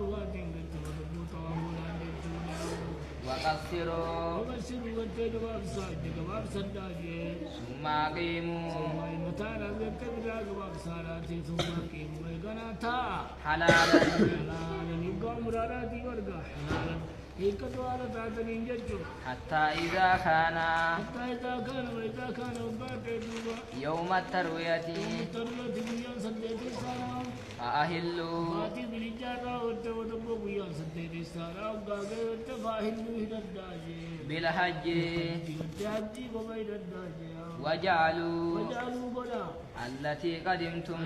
أرواح وقصروا ثم أقيموا حلالا حتى إذا كان يوم التروية فأهلوا بالحج وجعلوا التي قدمتم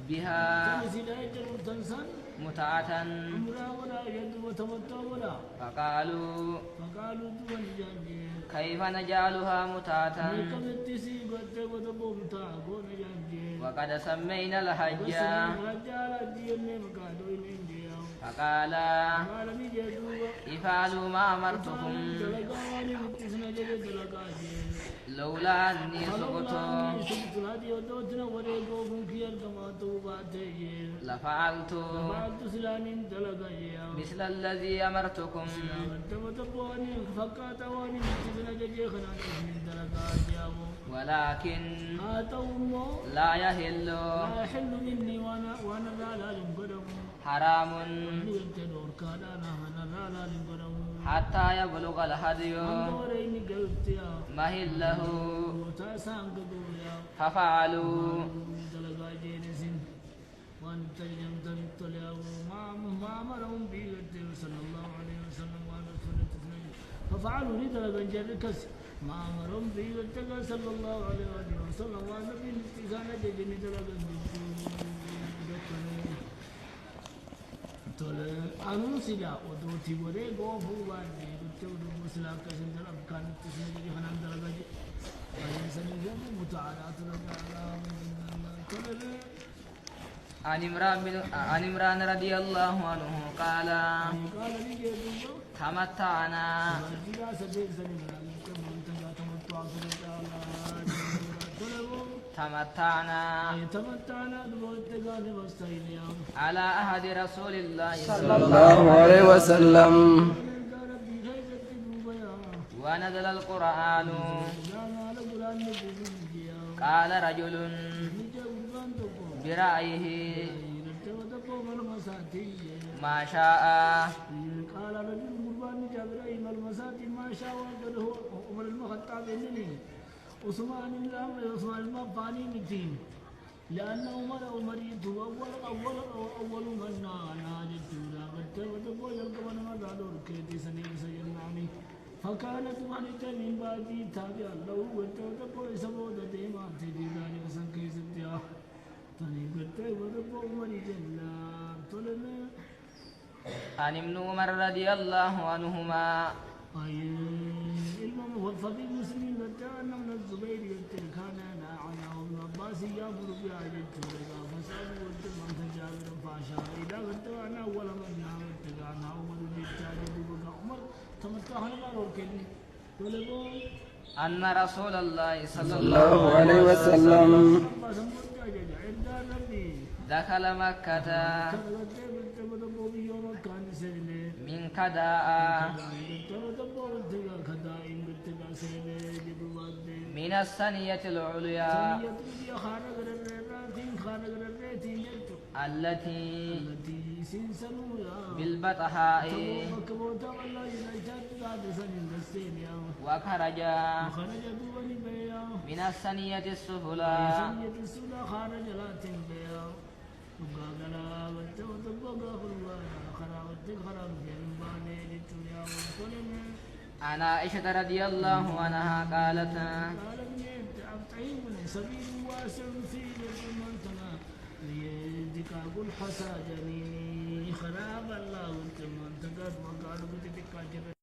بها متعة فقالوا كيف نجعلها متعة وقد سمينا الحج فقال افعلوا ما أمرتكم لولا أني سقط لفعلت مثل الذي أمرتكم ولكن لا يحل مني وانا حرام حتى يبلغ الهدي مهله ففعلوا ففعلوا لدرجة جركس ما أمرهم به واتقى صلى الله عليه وسلم والنبي استغانة جدني درجة أنو سلا ودوتي وري غوفو وادي ودو مسلا كسن درب كان تسنجي خنان درجة أي سنجي متعالات عن عمران رضي الله عنه قال تمتعنا على عهد رسول الله صلى الله عليه وسلم ونزل القرآن قال رجل برأيه ما شاء قال رجل قربان جابر المساجد ما شاء وقد هو عمر الخطاب إنني عثمان المفاني متين لأن عمر هو أول من ناجت وتبو يلقون ما قالوا كيدي سنين سينامي فكانت مانتا من بعدي تابع له وتبو يسبود ديما تدي ذلك سنكي ستيا تني وتبو عمر جلا تلنا عن ابن عمر رضي الله عنهما ففي مسلم أن من الزبير كان عن ابن عباس يأمر بحاجة فسأله من تجاوز فأشار إلى أنا أول من نعمت أنا أول من تجاوز عمر تمتع أن رسول الله صلى الله عليه وسلم دخل مكة من كداء من الثنية العليا التي بالبطحاء وخرج من الثنية السفلى عن عائشة رضي الله عنها قالت سبيل واسع في المنتنى ليدك أقول حساجني خراب الله وانت منتقد وقالوا بدك